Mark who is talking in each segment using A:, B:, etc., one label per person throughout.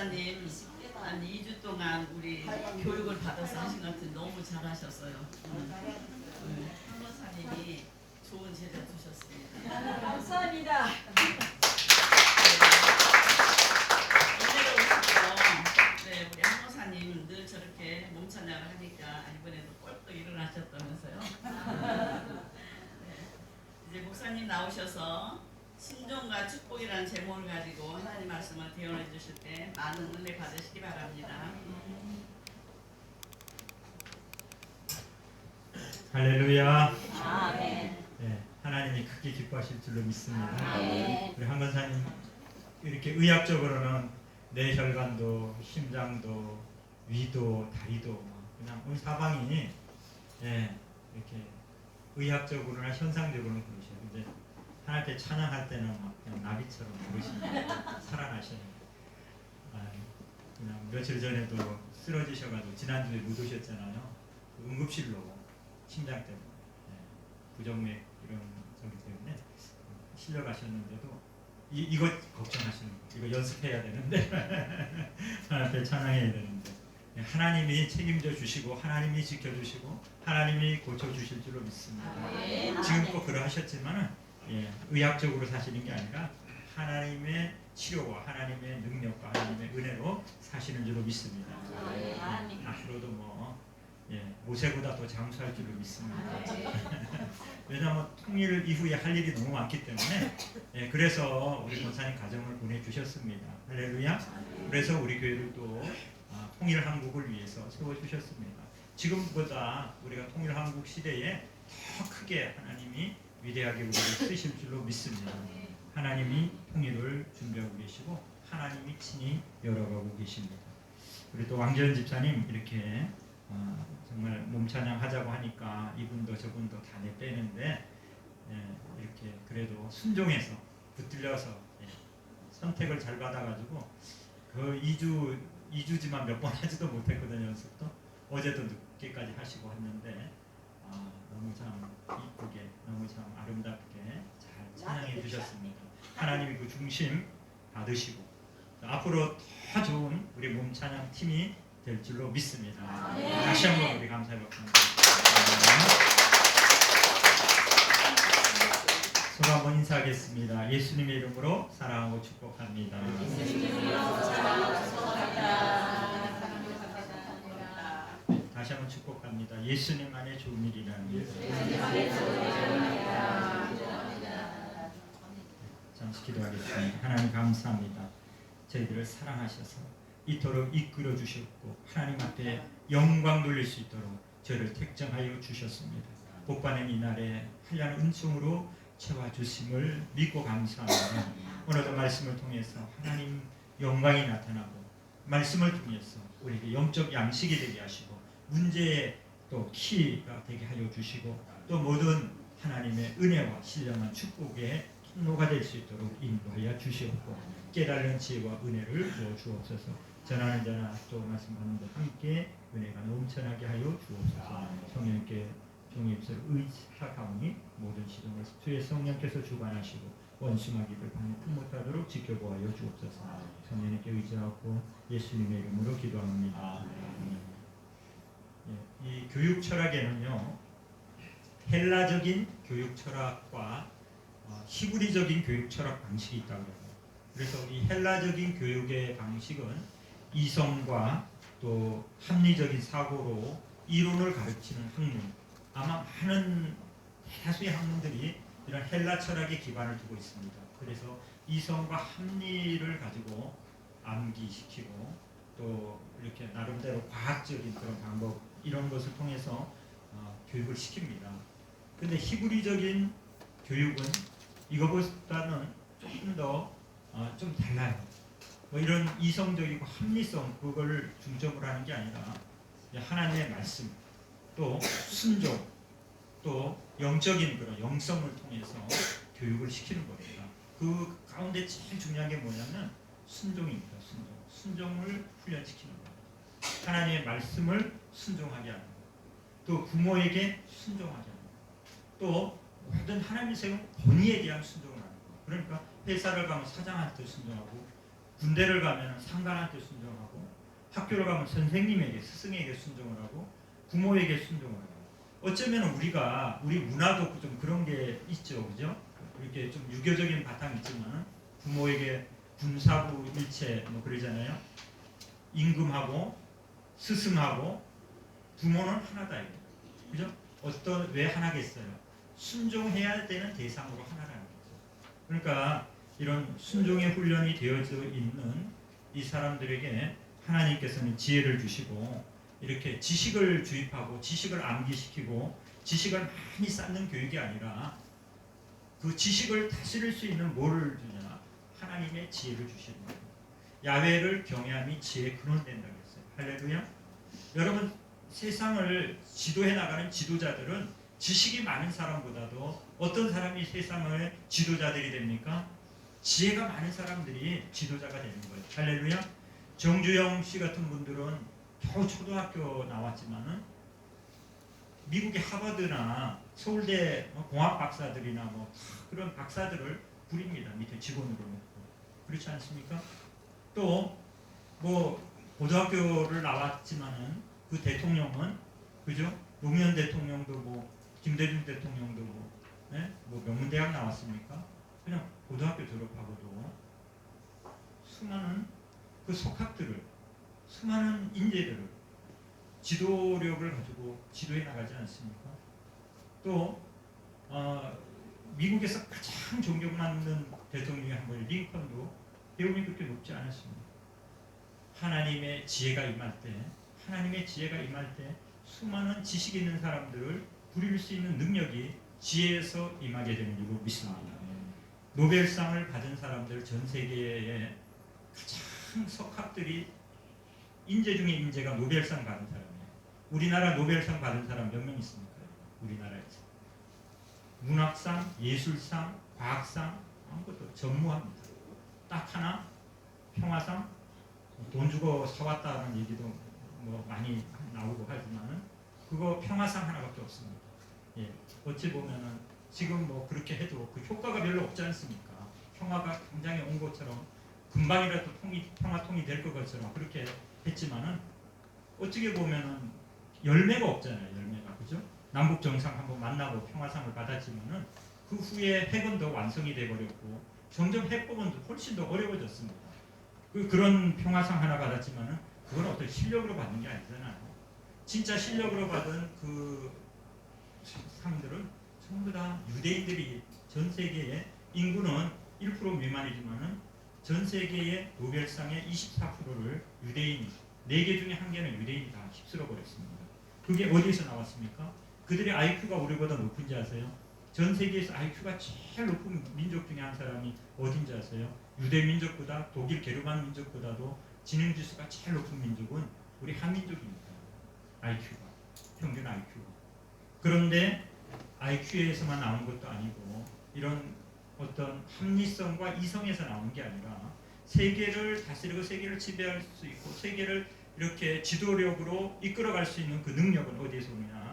A: 목사님 한 2주 동안 우리 교육을 받아서 하신 것 같은데 너무 잘하셨어요. 한 목사님이 좋은 제자 주셨습니다.
B: 감사합니다.
A: 네, 우리 한 목사님 늘 저렇게 몸찬양을 하니까 이번에도 꼴떡 일어나셨다면서요. 네, 이제 목사님 나오셔서 신종과 축복이라는 제목을 가지고 하나님 말씀을 대언해 주실 때 많은 은혜 받으시기 바랍니다.
C: 할렐루야.
B: 아멘.
C: 네, 하나님이 크게 기뻐하실 줄로 믿습니다.
B: 아멘.
C: 우리 한 권사님 이렇게 의학적으로는 뇌혈관도 심장도 위도 다리도 그냥 온 사방이 이렇게 의학적으로나 현상적으로는 그러셔요. 근데 하나님께 찬양할 때는 막 그냥 나비처럼 부르시면 살아나셔요. 그냥 며칠 전에도 쓰러지셔가지고 지난주에 못 오셨잖아요. 응급실로 심장 때문에 부정맥 이런 저기 때문에 실려가셨는데도 이것 걱정하시는 거. 이거 연습해야 되는데 하나님께 찬양해야 되는데 하나님이 책임져 주시고 하나님이 지켜주시고 하나님이 고쳐주실 줄로 믿습니다. 지금 꼭 그러하셨지만은 의학적으로 사시는 게 아니라 하나님의 치료와 하나님의 능력과 하나님의 은혜로 사시는 줄로 믿습니다. 앞으로도 모세보다 더 장수할 줄로 믿습니다. 왜냐하면 통일 이후에 할 일이 너무 많기 때문에 그래서 우리 권사님 가정을 보내주셨습니다. 할렐루야. 그래서 우리 교회를 또 통일 한국을 위해서 세워주셨습니다. 지금보다 우리가 통일 한국 시대에 더 크게 하나님이 위대하게 우리를 쓰실 줄로 믿습니다. 하나님이 통일을 준비하고 계시고 하나님이 친히 열어가고 계십니다. 우리 또 왕재현 집사님 이렇게 정말 몸찬양 하자고 하니까 이분도 저분도 다 내빼는데 이렇게 그래도 순종해서 붙들려서 선택을 잘 받아가지고 그 2주지만 몇 번 하지도 못했거든요. 연습도 어제도 늦게까지 하시고 했는데 너무 참 이쁘게 너무 참 아름답게 잘 찬양해 주셨습니다. 하나님이 그 중심 받으시고 앞으로 더 좋은 우리 몸찬양 팀이 될 줄로 믿습니다. 다시 한번 우리 감사의 박수 서로 한번 인사하겠습니다. 예수님의 이름으로 사랑하고 축복합니다. 다시 한번 축복합니다. 예수님 안에 좋은 일이라는 잠시 기도하겠습니다. 하나님 감사합니다. 저희들을 사랑하셔서 이토록 이끌어 주셨고 하나님 앞에 영광 돌릴 수 있도록 저를 택정하여 주셨습니다. 복받는 이날에 한량 은총으로 채워주심을 믿고 감사합니다. 오늘도 말씀을 통해서 하나님 영광이 나타나고 말씀을 통해서 우리에게 영적 양식이 되게 하시고 문제의 또 키가 되게 하여 주시고 또 모든 하나님의 은혜와 신령한 축복의 통로가 될 수 있도록 인도하여 주시옵고 깨달은 지혜와 은혜를 부어 주옵소서. 전하는 자나 또 말씀하는 자 함께 은혜가 넘쳐나게 하여 주옵소서. 성령께 종의 입술을 의탁하오니 모든 시동을 주의 성령께서 주관하시고 원수마귀를 반품 못하도록 지켜보아여 주옵소서. 성령님께 의지하고 예수님의 이름으로 기도합니다. 이 교육 철학에는요 헬라적인 교육 철학과 히브리적인 교육 철학 방식이 있다고 해요. 그래서 이 헬라적인 교육의 방식은 이성과 또 합리적인 사고로 이론을 가르치는 학문. 아마 많은 다수의 학문들이 이런 헬라 철학에 기반을 두고 있습니다. 그래서 이성과 합리를 가지고 암기시키고 또 이렇게 나름대로 과학적인 그런 방법 이런 것을 통해서 교육을 시킵니다. 근데 히브리적인 교육은 이거보다는 조금 더 좀 달라요. 이런 이성적이고 합리성 그걸 중점으로 하는 게 아니라 하나님의 말씀 또 순종 또 영적인 그런 영성을 통해서 교육을 시키는 겁니다. 그 가운데 제일 중요한 게 뭐냐면 순종입니다. 순종을 훈련시키는 거예요. 하나님의 말씀을 순종하게 하는 거예요. 또 부모에게 순종하게 하는 거예요. 또 모든 하나님의 세운 권위에 대한 순종을 하는 거예요. 그러니까 회사를 가면 사장한테 순종하고 군대를 가면 상관한테 순종하고, 학교를 가면 선생님에게, 스승에게 순종을 하고, 부모에게 순종을 하고. 어쩌면 우리가 우리 문화도 좀 그런 게 있죠, 그죠? 이렇게 좀 유교적인 바탕이 있지만 부모에게 군사부 일체 뭐 그러잖아요. 임금하고 스승하고 부모는 하나다 이거. 그죠? 어떤 왜 하나겠어요? 순종해야 되는 대상으로 하나라는 거죠. 그러니까 이런 순종의 훈련이 되어져 있는 이 사람들에게 하나님께서는 지혜를 주시고 이렇게 지식을 주입하고 지식을 암기시키고 지식을 많이 쌓는 교육이 아니라 그 지식을 다스릴 수 있는 뭐를 주냐? 하나님의 지혜를 주시는 거예요. 야훼를 경외함이 지혜의 근원 된다고 했어요. 할렐루야. 여러분 세상을 지도해 나가는 지도자들은 지식이 많은 사람보다도 어떤 사람이 세상의 지도자들이 됩니까? 지혜가 많은 사람들이 지도자가 되는 거예요. 할렐루야. 정주영 씨 같은 분들은 겨우 초등학교 나왔지만은 미국의 하버드나 서울대 공학 박사들이나 뭐 그런 박사들을 부립니다. 밑에 직원으로 놓고. 그렇지 않습니까? 또 뭐 고등학교를 나왔지만은 그 대통령은 그죠? 노무현 대통령도 뭐 김대중 대통령도 뭐 명문대학 나왔습니까? 그냥 고등학교 졸업하고도 수많은 그 속학들을 수많은 인재들을 지도력을 가지고 지도해 나가지 않습니까? 또 미국에서 가장 존경받는 대통령이 한 분 링컨도 배움이 그렇게 높지 않았습니다. 하나님의 지혜가 임할 때 수많은 지식 있는 사람들을 부릴 수 있는 능력이 지혜에서 임하게 되는 줄로 믿습니다. 노벨상을 받은 사람들 전 세계에 가장 석학들이 인재 중에 인재가 노벨상 받은 사람이에요. 우리나라 노벨상 받은 사람 몇 명 있습니까? 우리나라에서 문학상, 예술상, 과학상 아무것도 전무합니다. 딱 하나 평화상 돈 주고 사왔다는 얘기도 뭐 많이 나오고 하지만은 그거 평화상 하나밖에 없습니다. 예, 어찌 보면은 지금 뭐 그렇게 해도 그 효과가 별로 없지 않습니까? 평화가 당장에 온 것처럼 금방이라도 평화통이 될 것처럼 그렇게 했지만은 어떻게 보면은 열매가 없잖아요. 열매가 그죠? 남북 정상 한번 만나고 평화상을 받았지만은 그 후에 핵은 더 완성이 돼 버렸고 점점 핵법은 훨씬 더 어려워졌습니다. 그런 평화상 하나 받았지만은 그건 어떤 실력으로 받는 게 아니잖아요. 진짜 실력으로 받은 그 상들은 전부 다 유대인들이 전 세계의 인구는 1% 미만이지만은 전 세계의 노벨상의 24%를 유대인이 4개 중에 1개는 유대인이 다 휩쓸어 버렸습니다. 그게 어디에서 나왔습니까? 그들의 IQ가 우리보다 높은지 아세요? 전 세계에서 IQ가 제일 높은 민족 중에 한 사람이 어딘지 아세요? 유대 민족보다 독일 게르만 민족보다도 지능지수가 제일 높은 민족은 우리 한민족입니다. IQ가 평균 IQ가. 그런데 IQ에서만 나온 것도 아니고 이런 어떤 합리성과 이성에서 나오는 게 아니라 세계를 다스리고 세계를 지배할 수 있고 세계를 이렇게 지도력으로 이끌어갈 수 있는 그 능력은 어디에서 오느냐?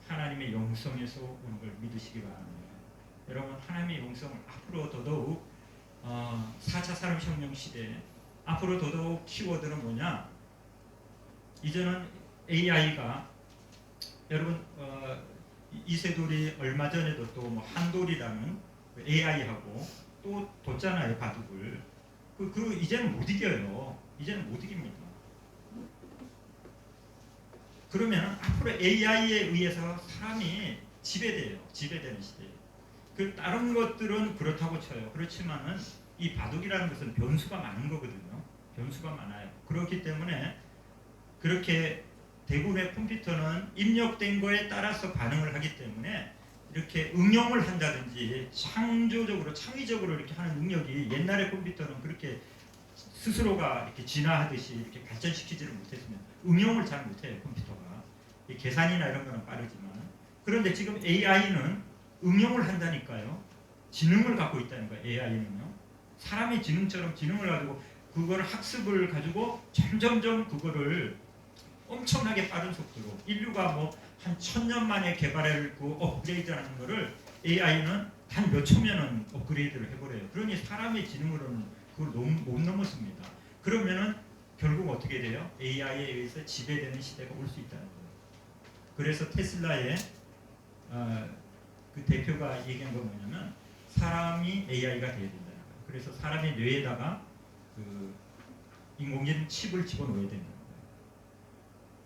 C: 하나님의 영성에서 오는 걸 믿으시기 바랍니다. 여러분 하나님의 영성을 앞으로 더더욱 4차 산업혁명 시대에 앞으로 더더욱 키워드는 뭐냐? 이제는 AI가 여러분 이세돌이 얼마 전에도 또 뭐 한돌이라는 AI하고 또 뒀잖아요 바둑을. 그 이제는 못 이겨요. 이제는 못 이깁니다. 그러면 앞으로 AI에 의해서 사람이 지배돼요. 지배되는 시대예요. 그 다른 것들은 그렇다고 쳐요. 그렇지만은 이 바둑이라는 것은 변수가 많은 거거든요. 변수가 많아요. 그렇기 때문에 그렇게 대부분의 컴퓨터는 입력된 거에 따라서 반응을 하기 때문에 이렇게 응용을 한다든지 창조적으로 창의적으로 이렇게 하는 능력이 옛날의 컴퓨터는 그렇게 스스로가 이렇게 진화하듯이 이렇게 발전시키지를 못했으면 응용을 잘 못해요 컴퓨터가. 계산이나 이런 거는 빠르지만 그런데 지금 AI는 응용을 한다니까요. 지능을 갖고 있다는 거예요. AI는요. 사람의 지능처럼 지능을 가지고 그걸 학습을 가지고 점점점 그거를 엄청나게 빠른 속도로 인류가 뭐 한 1000년 만에 개발했고 업그레이드하는 거를 AI는 단 몇 초면은 업그레이드를 해버려요. 그러니 사람의 지능으로는 그걸 못 넘었습니다. 그러면은 결국 어떻게 돼요? AI에 의해서 지배되는 시대가 올 수 있다는 거예요. 그래서 테슬라의 그 대표가 얘기한 건 뭐냐면 사람이 AI가 돼야 된다는 거예요. 그래서 사람의 뇌에다가 그 인공지능 칩을 집어넣어야 된다는 거예요.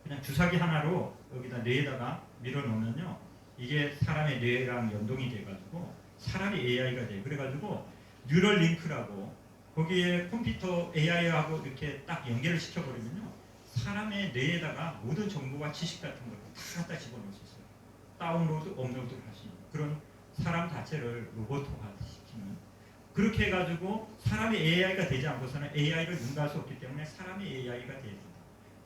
C: 그냥 주사기 하나로 여기다 뇌에다가 밀어넣으면요, 이게 사람의 뇌랑 연동이 돼가지고 사람이 AI가 돼요. 그래가지고 뉴럴 링크라고 거기에 컴퓨터 AI하고 이렇게 딱 연결을 시켜버리면요, 사람의 뇌에다가 모든 정보와 지식 같은 걸 다 갖다 집어넣을 수 있어요. 다운로드, 업로드를 할 수 있는 그런 사람 자체를 로봇화 시키는, 그렇게 해가지고 사람이 AI가 되지 않고서는 AI를 능가할 수 없기 때문에 사람이 AI가 돼야 된다.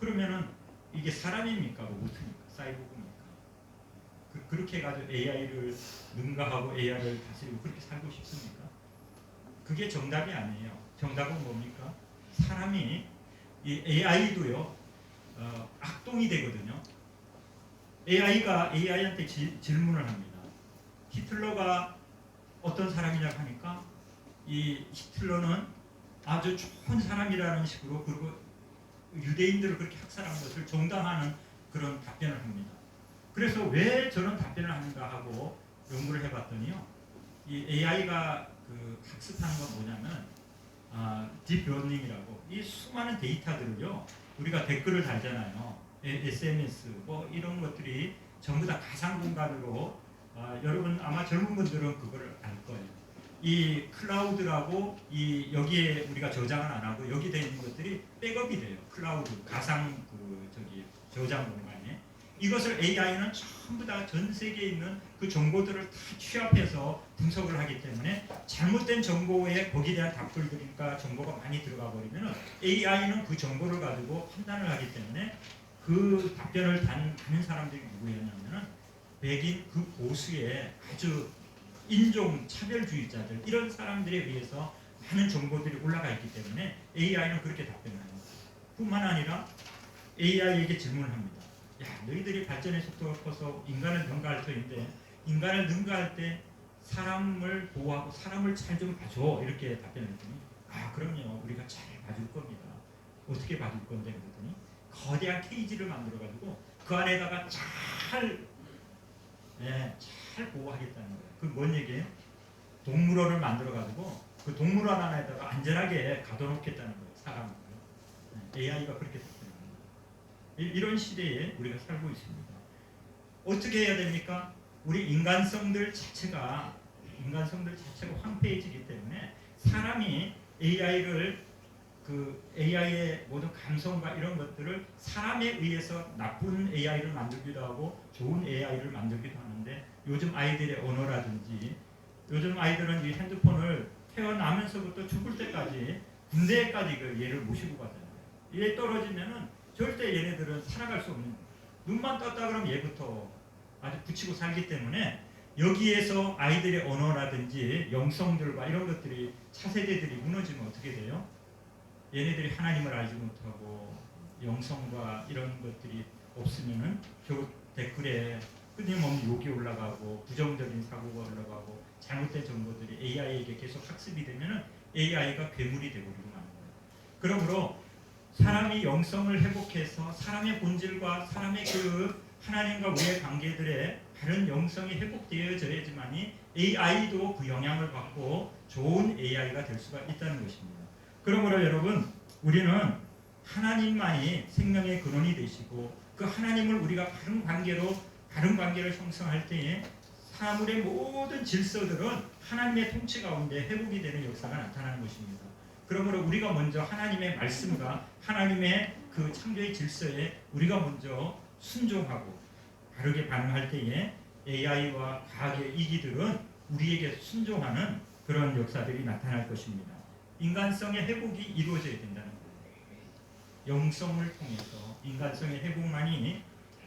C: 그러면은 이게 사람입니까? 로봇입니까? 사이보그입니까? 그렇게 해가지고 AI를 능가하고 AI를 다스리고 그렇게 살고 싶습니까? 그게 정답이 아니에요. 정답은 뭡니까? 사람이 이 AI도요 악동이 되거든요. AI가 AI한테 질문을 합니다. 히틀러가 어떤 사람이냐고 하니까 이 히틀러는 아주 좋은 사람이라는 식으로, 그리고 유대인들을 그렇게 학살한 것을 정당화하는 그런 답변을 합니다. 그래서 왜 저런 답변을 하는가 하고 연구를 해봤더니요, 이 AI가 그 학습하는 건 뭐냐면 딥러닝이라고, 이 수많은 데이터들을요, 우리가 댓글을 달잖아요. SNS 뭐 이런 것들이 전부 다 가상 공간으로, 여러분 아마 젊은 분들은 그걸 알 거예요. 이 클라우드라고 이 여기에 우리가 저장을 안 하고 여기 돼 있는 것들이 백업이 돼요. 클라우드 가상 그 저기 저장 공간에 이것을 AI는 전부 다 전 세계에 있는 그 정보들을 다 취합해서 분석을 하기 때문에 잘못된 정보에 거기에 대한 답글들이니까 정보가 많이 들어가 버리면 AI는 그 정보를 가지고 판단을 하기 때문에 그 답변을 다는 사람들이 누구였냐면은 백인 그 보수의 아주 인종 차별주의자들, 이런 사람들에 의해서 많은 정보들이 올라가 있기 때문에 AI는 그렇게 답변을 합니다. 뿐만 아니라 AI에게 질문을 합니다. 야, 너희들이 발전의 속도가 커서 인간을 능가할 터인데 인간을 능가할 때 사람을 보호하고 사람을 잘 좀 봐줘, 이렇게 답변을 했더니 그럼요, 우리가 잘 봐줄 겁니다. 어떻게 봐줄 건데 그랬더니 거대한 케이지를 만들어가지고 그 안에다가 잘 보호하겠다는 거예요. 그 뭔 얘기예요? 동물원을 만들어가지고 그 동물원 안에다가 안전하게 가둬놓겠다는 거예요. 사람을. AI가 그렇게 답변합니다. 이런 시대에 우리가 살고 있습니다. 어떻게 해야 됩니까? 우리 인간성들 자체가 황폐해지기 때문에 사람이 AI의 모든 감성과 이런 것들을 사람에 의해서 나쁜 AI를 만들기도 하고 좋은 AI를 만들기도 하는데, 요즘 아이들의 언어라든지, 요즘 아이들은 이 핸드폰을 태어나면서부터 죽을 때까지 군대까지 그 얘를 모시고 가잖아요. 얘 떨어지면은 절대 얘네들은 살아갈 수 없는 거예요. 눈만 떴다 그러면 얘부터 아주 붙이고 살기 때문에 여기에서 아이들의 언어라든지 영성들과 이런 것들이 차세대들이 무너지면 어떻게 돼요? 얘네들이 하나님을 알지 못하고 영성과 이런 것들이 없으면은 결국 댓글에 끊임없는 욕이 올라가고 부정적인 사고가 올라가고 잘못된 정보들이 AI에게 계속 학습이 되면은 AI가 괴물이 되버리고 마는 거예요. 그러므로 사람이 영성을 회복해서 사람의 본질과 사람의 그 하나님과 우리의 관계들의 바른 영성이 회복되어져야지만이 AI도 그 영향을 받고 좋은 AI가 될 수가 있다는 것입니다. 그러므로 여러분, 우리는 하나님만이 생명의 근원이 되시고 그 하나님을 우리가 바른 관계를 형성할 때에 사물의 모든 질서들은 하나님의 통치 가운데 회복이 되는 역사가 나타나는 것입니다. 그러므로 우리가 먼저 하나님의 말씀과 하나님의 그 창조의 질서에 우리가 먼저 순종하고 바르게 반응할 때에 AI와 과학의 이기들은 우리에게 순종하는 그런 역사들이 나타날 것입니다. 인간성의 회복이 이루어져야 된다는 거예요. 영성을 통해서 인간성의 회복만이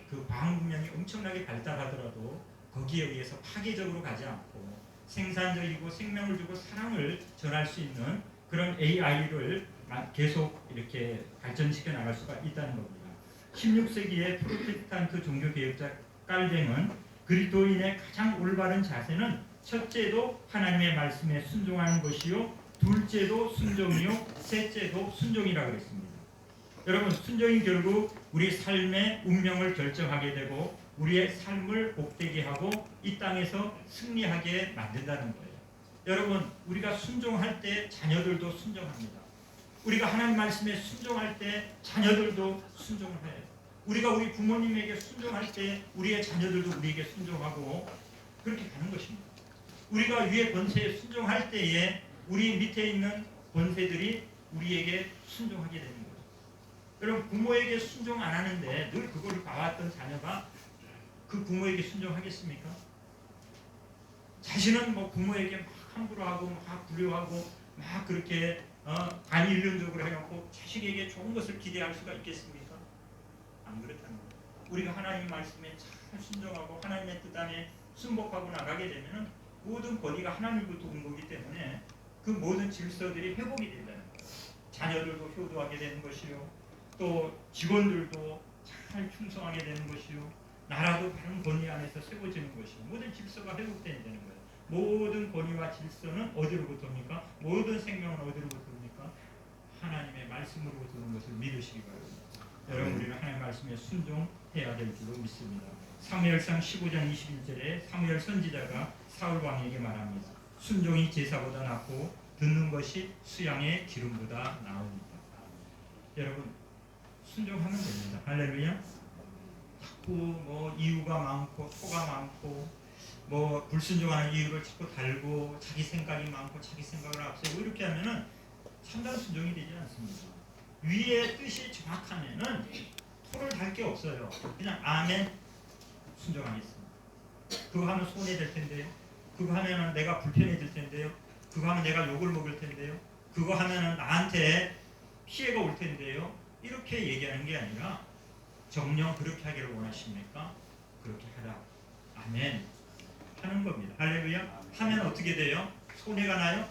C: 그 과학 문명이 엄청나게 발달하더라도 거기에 의해서 파괴적으로 가지 않고 생산적이고 생명을 주고 사랑을 전할 수 있는 그런 AI를 계속 이렇게 발전시켜 나갈 수가 있다는 겁니다. 16세기의 프로테스탄트 종교개혁자 깔뱅은 그리스도인의 가장 올바른 자세는 첫째도 하나님의 말씀에 순종하는 것이요, 둘째도 순종이요 셋째도 순종이라 그랬습니다. 여러분, 순종이 결국 우리 삶의 운명을 결정하게 되고 우리의 삶을 복되게 하고 이 땅에서 승리하게 만든다는 거예요. 여러분, 우리가 순종할 때 자녀들도 순종합니다. 우리가 하나님 말씀에 순종할 때 자녀들도 순종을 해요. 우리가 우리 부모님에게 순종할 때 우리의 자녀들도 우리에게 순종하고 그렇게 가는 것입니다. 우리가 위의 권세에 순종할 때에 우리 밑에 있는 권세들이 우리에게 순종하게 되는 거예요. 여러분, 부모에게 순종 안 하는데 늘 그걸 봐왔던 자녀가 그 부모에게 순종하겠습니까? 자신은 뭐 부모에게 막 함부로 하고 막 불효하고 막 그렇게 반인륜적으로 해놓고 자식에게 좋은 것을 기대할 수가 있겠습니까? 안 그렇다는 거예요. 우리가 하나님 말씀에 잘 순종하고 하나님의 뜻 안에 순복하고 나가게 되면 모든 권위가 하나님부터 온 거기 때문에 그 모든 질서들이 회복이 된다는 거예요. 자녀들도 효도하게 되는 것이요, 또 직원들도 잘 충성하게 되는 것이요, 나라도 바른 권위 안에서 세워지는 것이요, 모든 질서가 회복된다는 거예요. 모든 권위와 질서는 어디로부터 옵니까? 모든 생명은 어디로부터 옵니까? 하나님의 말씀으로부터 오는 것을 믿으시기 바랍니다. 여러분, 우리는 하나님 말씀에 순종해야 될 줄로 믿습니다. 사무엘상 15장 21절에 사무엘 선지자가 사울 왕에게 말합니다. 순종이 제사보다 낫고 듣는 것이 수양의 기름보다 나옵니다. 여러분, 순종하면 됩니다. 할렐루야. 자꾸 뭐 이유가 많고 토가 많고 뭐 불순종하는 이유를 자꾸 달고 자기 생각이 많고 자기 생각을 앞세우고 이렇게 하면은 참된 순종이 되지 않습니다. 위의 뜻이 정확하면은 토를 달 게 없어요. 그냥 아멘 순종하겠습니다. 그거 하면 손해될 텐데요. 그거 하면은 내가 불편해질 텐데요. 그거 하면 내가 욕을 먹을 텐데요. 그거 하면은 나한테 피해가 올 텐데요. 이렇게 얘기하는 게 아니라 정녕 그렇게 하기를 원하십니까? 그렇게 하라. 아멘 하는 겁니다. 할렐루야. 하면 어떻게 돼요? 손해가 나요?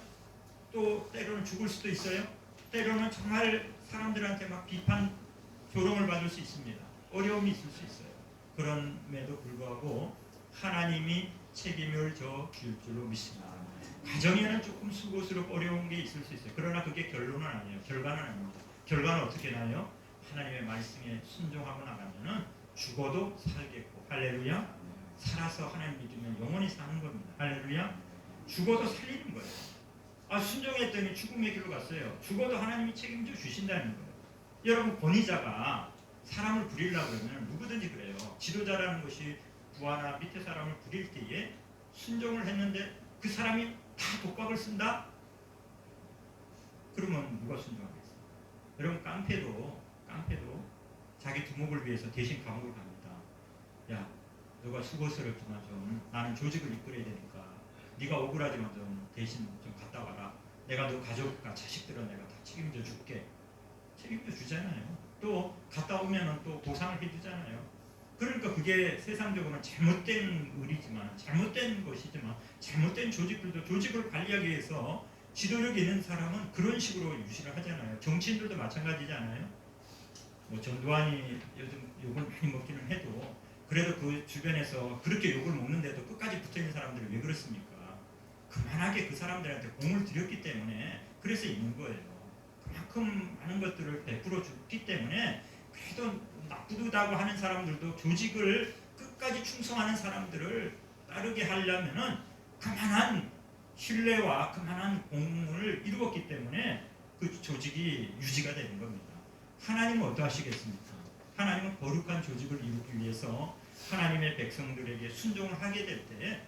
C: 또 때로는 죽을 수도 있어요. 때로는 정말 사람들한테 막 비판, 조롱을 받을 수 있습니다. 어려움이 있을 수 있어요. 그럼에도 불구하고 하나님이 책임을 져줄 줄로 믿습니다. 가정에는 조금 수고스럽고 어려운 게 있을 수 있어요. 그러나 그게 결론은 아니에요. 결과는 아닙니다. 결과는 어떻게 나요? 하나님의 말씀에 순종하고 나가면은 죽어도 살겠고, 할렐루야. 살아서 하나님 믿으면 영원히 사는 겁니다. 할렐루야. 죽어도 살리는 거예요. 순종했더니 죽음의 길로 갔어요. 죽어도 하나님이 책임져 주신다는 거예요. 여러분, 권위자가 사람을 부리려고 그러면 누구든지 그래요. 지도자라는 것이 부하나 밑에 사람을 부릴 때에 순종을 했는데 그 사람이 다 독박을 쓴다? 그러면 누가 순종하겠어요? 여러분, 깡패도 자기 두목을 위해서 대신 감옥을 갑니다. 야, 너가 수고스럽지만 좀 나는 조직을 이끌어야 되니까 네가 억울하지만 좀 대신 좀 갔다 와라. 내가 너 가족과 자식들은 내가 다 책임져 줄게. 책임져 주잖아요. 또 갔다 오면은 또 보상을 해주잖아요. 그러니까 그게 세상적으로는 잘못된 의리지만, 잘못된 것이지만, 잘못된 조직들도 조직을 관리하기 위해서 지도력 있는 사람은 그런 식으로 유지를 하잖아요. 정치인들도 마찬가지잖아요. 뭐 전두환이 요즘 욕을 많이 먹기는 해도 그래도 그 주변에서 그렇게 욕을 먹는데도 끝까지 붙어있는 사람들이 왜 그렇습니까? 그만하게 그 사람들한테 공을 들였기 때문에 그래서 있는 거예요. 그만큼 많은 것들을 베풀어 줬기 때문에 그래도 나쁘다고 하는 사람들도 조직을 끝까지 충성하는 사람들을 따르게 하려면은 그만한 신뢰와 그만한 공을 이루었기 때문에 그 조직이 유지가 되는 겁니다. 하나님은 어떠하시겠습니까? 하나님은 거룩한 조직을 이루기 위해서 하나님의 백성들에게 순종을 하게 될 때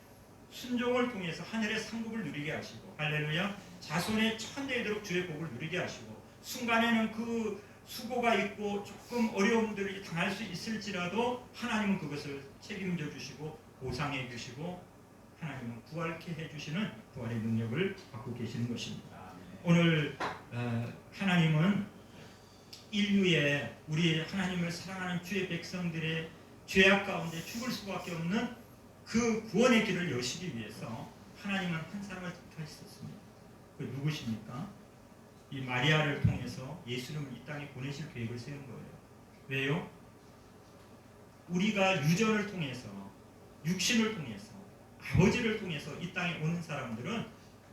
C: 순종을 통해서 하늘의 상급을 누리게 하시고, 할렐루야, 자손의 천대에 이르도록 주의 복을 누리게 하시고, 순간에는 그 수고가 있고 조금 어려움들을 당할 수 있을지라도 하나님은 그것을 책임져 주시고 보상해 주시고 하나님은 부활케 해주시는 부활의 능력을 갖고 계시는 것입니다. 오늘 하나님은 인류의, 우리 하나님을 사랑하는 주의 백성들의 죄악 가운데 죽을 수밖에 없는 그 구원의 길을 여시기 위해서 하나님은 한 사람을 택하셨습니다. 그 누구십니까? 이 마리아를 통해서 예수님을 이 땅에 보내실 계획을 세운 거예요. 왜요? 우리가 유전을 통해서, 육신을 통해서, 아버지를 통해서 이 땅에 오는 사람들은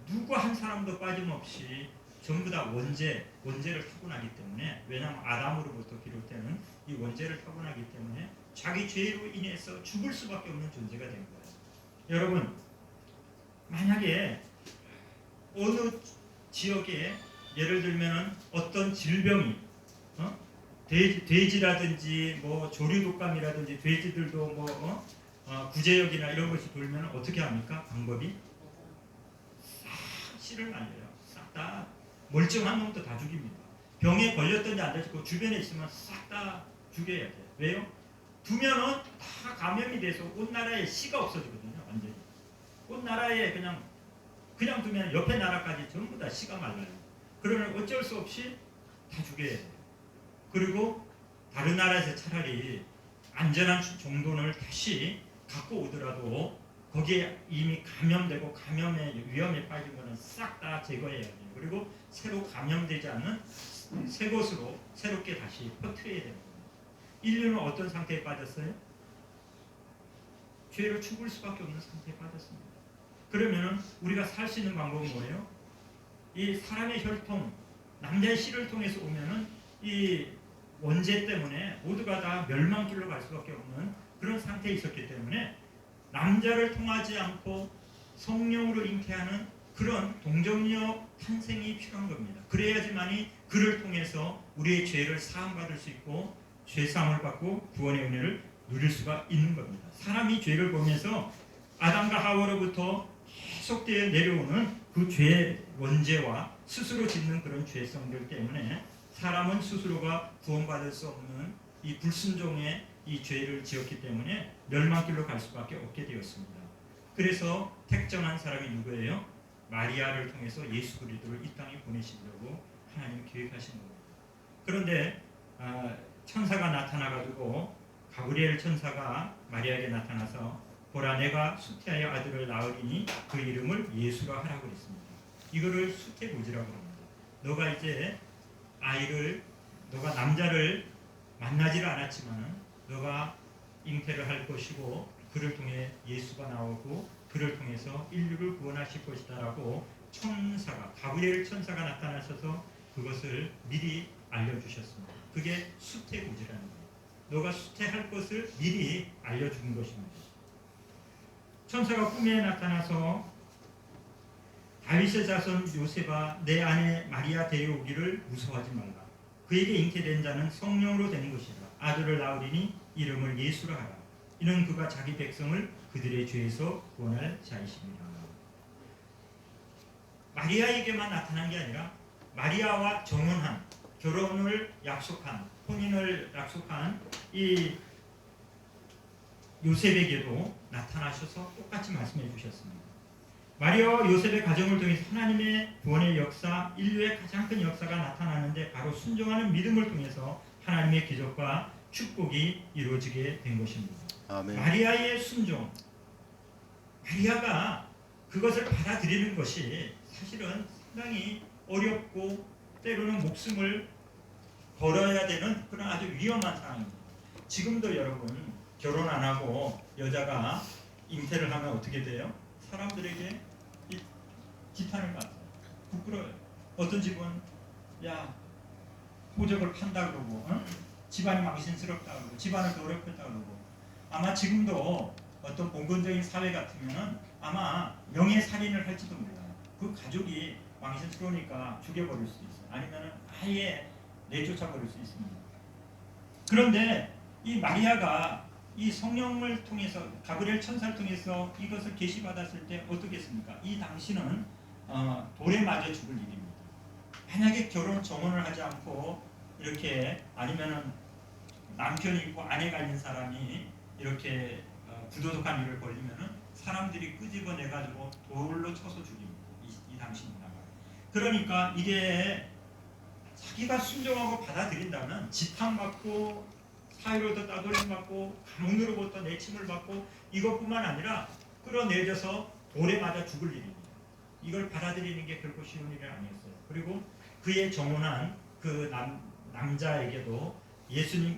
C: 누구 한 사람도 빠짐없이 전부 다 원죄를 타고나기 때문에, 왜냐하면 아담으로부터 비롯되는 이 원죄를 타고나기 때문에 자기 죄로 인해서 죽을 수밖에 없는 존재가 된 거예요. 여러분, 만약에 어느 지역에 예를 들면 어떤 질병이 돼지라든지 뭐 조류독감이라든지 돼지들도 뭐 구제역이나 이런 것이 돌면 어떻게 합니까? 방법이 싹 씨를 말려요. 싹 다 멀쩡한 놈도 다 죽입니다. 병에 걸렸든지 안 걸렸고 주변에 있으면 싹 다 죽여야 돼요. 왜요? 두면은 다 감염이 돼서 온 나라에 씨가 없어지거든요. 완전히. 온 나라에 그냥 두면 옆에 나라까지 전부 다 씨가 말라요. 그러면 어쩔 수 없이 다 죽여야 돼요. 그리고 다른 나라에서 차라리 안전한 정도를 다시 갖고 오더라도 거기에 이미 감염되고 감염의 위험에 빠진 거는 싹 다 제거해야 돼요. 그리고 새로 감염되지 않는 새 것으로 새롭게 다시 퍼뜨려야 됩니다. 인류는 어떤 상태에 빠졌어요? 죄로 죽을 수밖에 없는 상태에 빠졌습니다. 그러면 우리가 살 수 있는 방법은 뭐예요? 이 사람의 혈통, 남자의 씨를 통해서 오면은 이 원죄 때문에 모두가 다 멸망길로 갈 수밖에 없는 그런 상태에 있었기 때문에 남자를 통하지 않고 성령으로 잉태하는 그런 동정녀 탄생이 필요한 겁니다. 그래야지만이 그를 통해서 우리의 죄를 사함받을 수 있고 죄사함을 받고 구원의 은혜를 누릴 수가 있는 겁니다. 사람이 죄를 보면서 아담과 하와로부터 계속되어 내려오는 그 죄의 원죄와 스스로 짓는 그런 죄성들 때문에 사람은 스스로가 구원받을 수 없는 이 불순종의 이 죄를 지었기 때문에 멸망길로 갈 수밖에 없게 되었습니다. 그래서 택정한 사람이 누구예요? 마리아를 통해서 예수 그리스도를 이 땅에 보내시려고 하나님 계획하신 겁니다. 그런데 천사가 나타나가지고 가브리엘 천사가 마리아에게 나타나서 보라, 내가 수태하여 아들을 낳으리니 그 이름을 예수라 하라고 했습니다. 이거를 수태고지라고 합니다. 너가 이제 너가 남자를 만나지를 않았지만 너가 잉태를 할 것이고 그를 통해 예수가 나오고 그를 통해서 인류를 구원하실 것이다라고 가브리엘 천사가 나타나셔서 그것을 미리 알려주셨습니다. 그게 수태고지라는 거예요. 너가 수태할 것을 미리 알려준 것입니다. 천사가 꿈에 나타나서 다윗의 자손 요셉아, 내 아내 마리아 데려오기를 무서워하지 말라. 그에게 잉태된 자는 성령으로 되는 것이라. 아들을 낳으리니 이름을 예수라 하라. 이는 그가 자기 백성을 그들의 죄에서 구원할 자이십니다. 마리아에게만 나타난 게 아니라 마리아와 정혼한, 결혼을 약속한, 혼인을 약속한 이 요셉에게도 나타나셔서 똑같이 말씀해 주셨습니다. 마리아와 요셉의 가정을 통해서 하나님의 구원의 역사, 인류의 가장 큰 역사가 나타나는데 바로 순종하는 믿음을 통해서 하나님의 기적과 축복이 이루어지게 된 것입니다.
D: 아멘.
C: 마리아의 순종, 마리아가 그것을 받아들이는 것이 사실은 상당히 어렵고 때로는 목숨을 걸어야 되는 그런 아주 위험한 상황입니다. 지금도 여러분 결혼 안 하고 여자가 잉태를 하면 어떻게 돼요? 사람들에게 지탄을 받아요. 부끄러워요. 어떤 집은 호적을 판다 그러고 집안이 망신스럽다 그러고 집안을 더럽혔다 그러고 아마 지금도 어떤 봉건적인 사회 같으면 아마 명예살인을 할지도 몰라요. 그 가족이 망신스러우니까 죽여버릴 수도 있어요. 아니면 아예 내쫓아버릴 수 있습니다. 그런데 이 마리아가 이 성령을 통해서 가브리엘 천사를 통해서 이것을 계시받았을 때 어떻겠습니까? 이 당시는 돌에 맞아 죽을 일입니다. 만약에 정혼을 하지 않고 이렇게 아니면은 남편이 있고 아내가 있는 사람이 이렇게 부도덕한 일을 벌이면은 사람들이 끄집어내 가지고 돌로 쳐서 죽입니다. 이 당시 문화가. 그러니까 이게 자기가 순종하고 받아들인다면 지탄받고 사회로부터 따돌림받고 감옥으로부터 내침을 받고 이것뿐만 아니라 끌어내려서 돌에 맞아 죽을 일입니다. 이걸 받아들이는 게 결코 쉬운 일이 아니었어요. 그리고 그의 정혼한 그 남자에게도 예수님